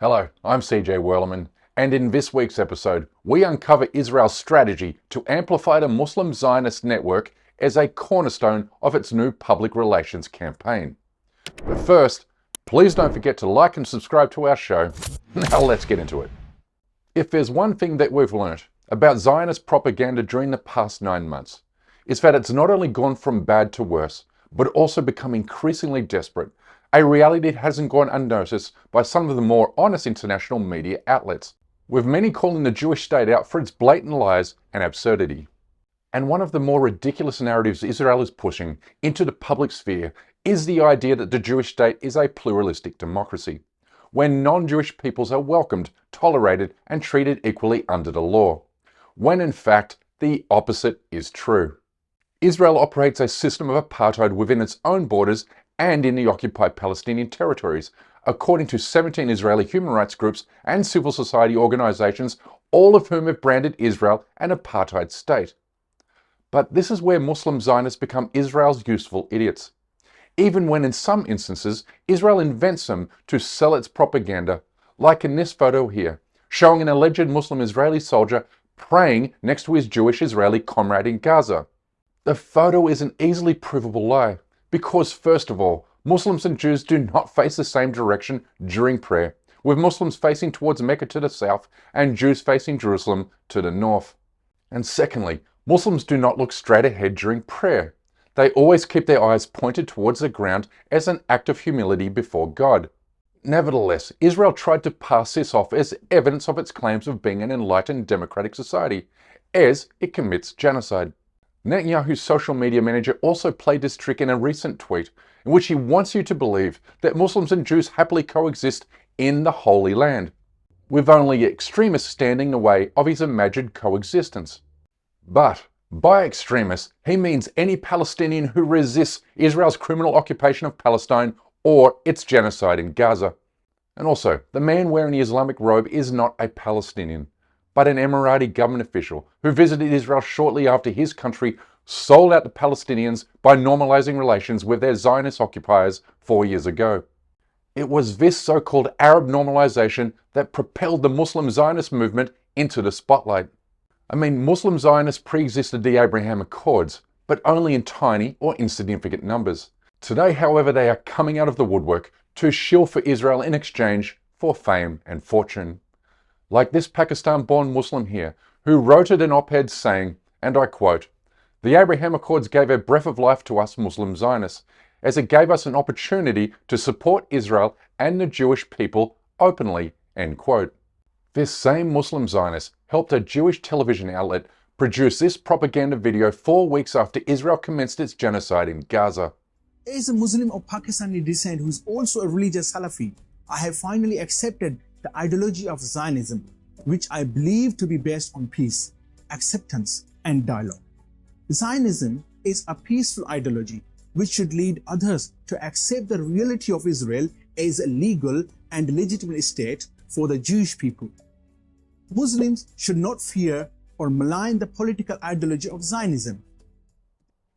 Hello, I'm CJ Werleman, and in this week's episode, we uncover Israel's strategy to amplify the Muslim Zionist network as a cornerstone of its new public relations campaign. But first, please don't forget to like and subscribe to our show. Now let's get into it. If there's one thing that we've learnt about Zionist propaganda during the past 9 months, it's that it's not only gone from bad to worse, but also become increasingly desperate, a reality that hasn't gone unnoticed by some of the more honest international media outlets, with many calling the Jewish state out for its blatant lies and absurdity. And one of the more ridiculous narratives Israel is pushing into the public sphere is the idea that the Jewish state is a pluralistic democracy, where non-Jewish peoples are welcomed, tolerated, and treated equally under the law, when in fact the opposite is true. Israel operates a system of apartheid within its own borders and in the occupied Palestinian territories, according to 17 Israeli human rights groups and civil society organizations, all of whom have branded Israel an apartheid state. But this is where Muslim Zionists become Israel's useful idiots, even when in some instances Israel invents them to sell its propaganda, like in this photo here, showing an alleged Muslim Israeli soldier praying next to his Jewish Israeli comrade in Gaza. The photo is an easily provable lie, because first of all, Muslims and Jews do not face the same direction during prayer, with Muslims facing towards Mecca to the south and Jews facing Jerusalem to the north. And secondly, Muslims do not look straight ahead during prayer. They always keep their eyes pointed towards the ground as an act of humility before God. Nevertheless, Israel tried to pass this off as evidence of its claims of being an enlightened democratic society, as it commits genocide. Netanyahu's social media manager also played this trick in a recent tweet, in which he wants you to believe that Muslims and Jews happily coexist in the Holy Land, with only extremists standing in the way of his imagined coexistence. But by extremists, he means any Palestinian who resists Israel's criminal occupation of Palestine or its genocide in Gaza. And also, the man wearing the Islamic robe is not a Palestinian, but an Emirati government official who visited Israel shortly after his country sold out the Palestinians by normalizing relations with their Zionist occupiers 4 years ago. It was this so-called Arab normalization that propelled the Muslim Zionist movement into the spotlight. I mean, Muslim Zionists pre-existed the Abraham Accords, but only in tiny or insignificant numbers. Today, however, they are coming out of the woodwork to shill for Israel in exchange for fame and fortune. Like this Pakistan-born Muslim here, who wrote an op-ed saying, and I quote, "The Abraham Accords gave a breath of life to us Muslim Zionists, as it gave us an opportunity to support Israel and the Jewish people openly," end quote. This same Muslim Zionist helped a Jewish television outlet produce this propaganda video 4 weeks after Israel commenced its genocide in Gaza. As a Muslim of Pakistani descent who is also a religious Salafi, I have finally accepted the ideology of Zionism, which I believe to be based on peace, acceptance, and dialogue. Zionism is a peaceful ideology which should lead others to accept the reality of Israel as a legal and legitimate state for the Jewish people. Muslims should not fear or malign the political ideology of Zionism.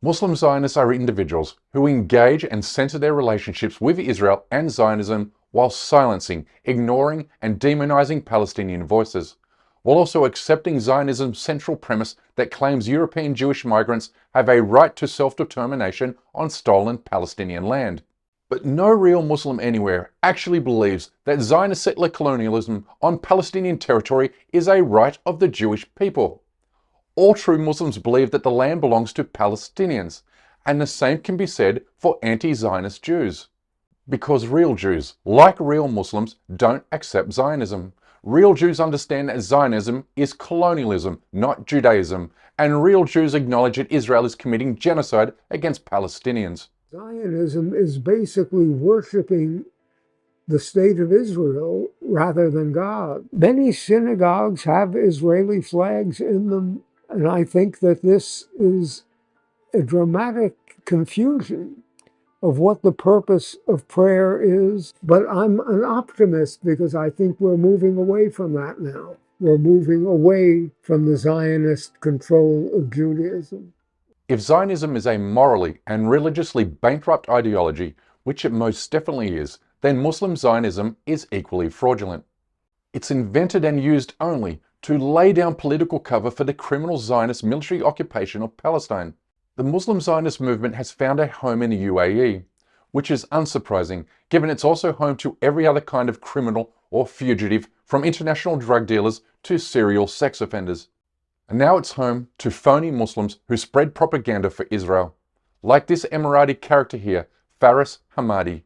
Muslim Zionists are individuals who engage and center their relationships with Israel and Zionism while silencing, ignoring, and demonizing Palestinian voices, while also accepting Zionism's central premise that claims European Jewish migrants have a right to self-determination on stolen Palestinian land. But no real Muslim anywhere actually believes that Zionist settler colonialism on Palestinian territory is a right of the Jewish people. All true Muslims believe that the land belongs to Palestinians, and the same can be said for anti-Zionist Jews. Because real Jews, like real Muslims, don't accept Zionism. Real Jews understand that Zionism is colonialism, not Judaism, and real Jews acknowledge that Israel is committing genocide against Palestinians. Zionism is basically worshiping the state of Israel rather than God. Many synagogues have Israeli flags in them, and I think that this is a dramatic confusion of what the purpose of prayer is. But I'm an optimist because I think we're moving away from that now. We're moving away from the Zionist control of Judaism. If Zionism is a morally and religiously bankrupt ideology, which it most definitely is, then Muslim Zionism is equally fraudulent. It's invented and used only to lay down political cover for the criminal Zionist military occupation of Palestine. The Muslim Zionist movement has found a home in the UAE, which is unsurprising given it's also home to every other kind of criminal or fugitive, from international drug dealers to serial sex offenders. And now it's home to phony Muslims who spread propaganda for Israel, like this Emirati character here, Faris Hamadi.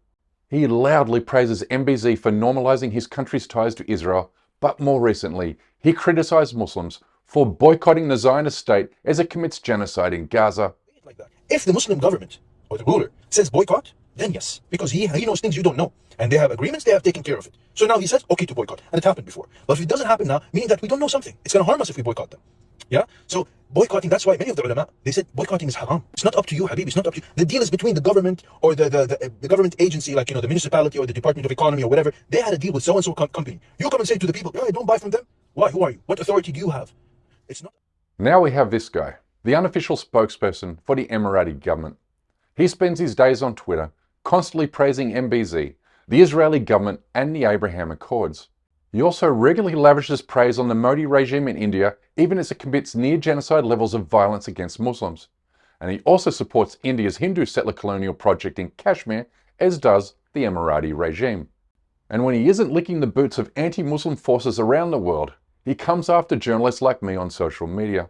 He loudly praises MBZ for normalizing his country's ties to Israel, but more recently, he criticized Muslims for boycotting the Zionist state as it commits genocide in Gaza. Like that. If the Muslim government or the ruler says boycott, then yes, because he knows things you don't know. And they have agreements, they have taken care of it. So now he says, okay to boycott. And it happened before. But if it doesn't happen now, meaning that we don't know something. It's going to harm us if we boycott them. Yeah? So boycotting, that's why many of the ulama, they said boycotting is haram. It's not up to you, Habib. It's not up to you. The deal is between the government or the government agency, like, the municipality or the Department of Economy or whatever. They had a deal with so-and-so company. You come and say to the people, oh, don't buy from them. Why? Who are you? What authority do you have? It's not. Now we have this guy, the unofficial spokesperson for the Emirati government. He spends his days on Twitter constantly praising MBZ, the Israeli government and the Abraham Accords. He also regularly lavishes praise on the Modi regime in India, even as it commits near genocide levels of violence against Muslims. And he also supports India's Hindu settler colonial project in Kashmir, as does the Emirati regime. And when he isn't licking the boots of anti-Muslim forces around the world, he comes after journalists like me on social media.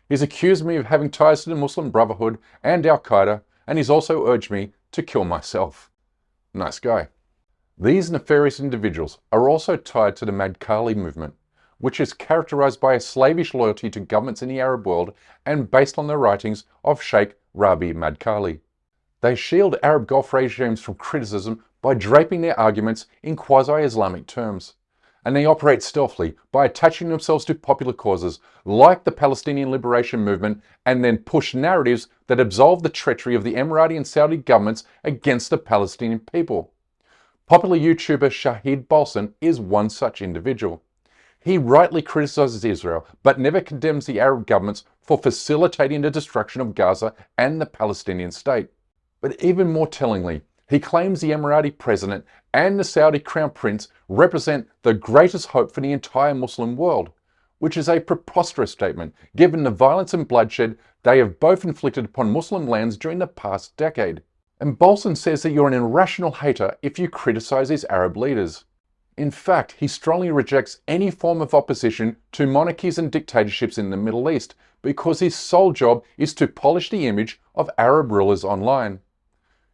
He's accused me of having ties to the Muslim Brotherhood and Al-Qaeda, and he's also urged me to kill myself. Nice guy. These nefarious individuals are also tied to the Madkhali movement, which is characterized by a slavish loyalty to governments in the Arab world and based on the writings of Sheikh Rabi Madkhali. They shield Arab Gulf regimes from criticism by draping their arguments in quasi-Islamic terms. And they operate stealthily by attaching themselves to popular causes like the Palestinian Liberation Movement and then push narratives that absolve the treachery of the Emirati and Saudi governments against the Palestinian people. Popular YouTuber Shahid Balsan is one such individual. He rightly criticizes Israel but never condemns the Arab governments for facilitating the destruction of Gaza and the Palestinian state. But even more tellingly, he claims the Emirati president and the Saudi crown prince represent the greatest hope for the entire Muslim world, which is a preposterous statement given the violence and bloodshed they have both inflicted upon Muslim lands during the past decade. And Balsan says that you're an irrational hater if you criticize his Arab leaders. In fact, he strongly rejects any form of opposition to monarchies and dictatorships in the Middle East because his sole job is to polish the image of Arab rulers online.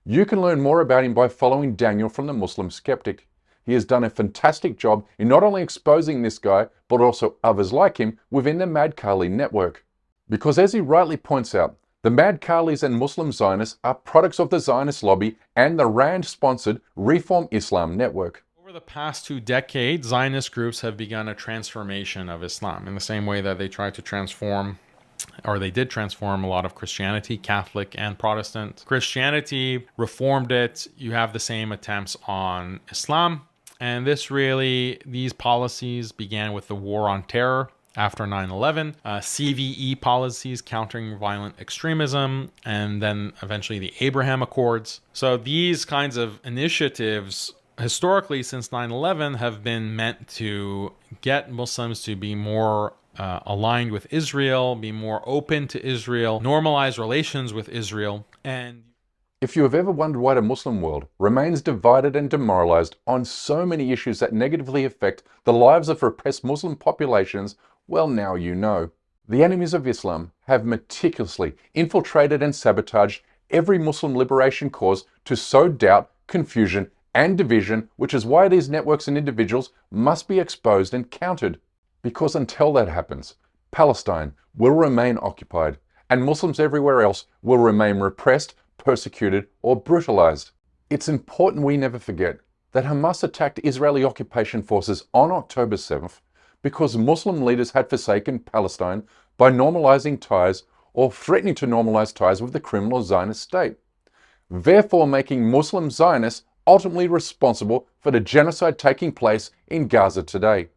You can learn more about him by following Daniel from the Muslim Skeptic. He has done a fantastic job in not only exposing this guy, but also others like him within the Madkhali network. Because as he rightly points out, the Madkhalis and Muslim Zionists are products of the Zionist lobby and the RAND-sponsored Reform Islam network. Over the past 2 decades, Zionist groups have begun a transformation of Islam in the same way that they tried to transform, or they did transform, a lot of Christianity, Catholic and Protestant. Christianity reformed it. You have the same attempts on Islam. And these policies began with the War on Terror after 9/11, CVE policies, countering violent extremism, and then eventually the Abraham Accords. So these kinds of initiatives historically since 9/11 have been meant to get Muslims to be more aligned with Israel, be more open to Israel, normalize relations with Israel. And if you have ever wondered why the Muslim world remains divided and demoralized on so many issues that negatively affect the lives of repressed Muslim populations, well, now you know. The enemies of Islam have meticulously infiltrated and sabotaged every Muslim liberation cause to sow doubt, confusion, and division, which is why these networks and individuals must be exposed and countered. Because until that happens, Palestine will remain occupied, and Muslims everywhere else will remain repressed, persecuted, or brutalized. It's important we never forget that Hamas attacked Israeli occupation forces on October 7th because Muslim leaders had forsaken Palestine by normalizing ties or threatening to normalize ties with the criminal Zionist state, therefore making Muslim Zionists ultimately responsible for the genocide taking place in Gaza today.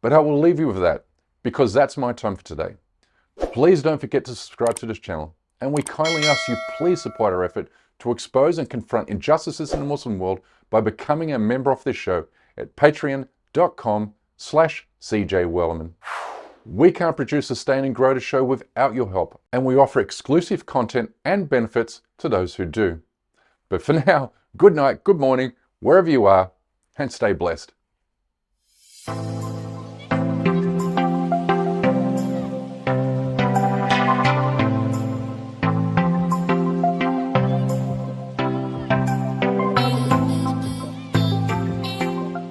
But I will leave you with that, because that's my time for today. Please don't forget to subscribe to this channel, and we kindly ask you please support our effort to expose and confront injustices in the Muslim world by becoming a member of this show at patreon.com/Habib patreon.com/CJWellerman. We can't produce, sustain and grow the show without your help, and we offer exclusive content and benefits to those who do. But for now, good night, good morning, wherever you are, and stay blessed.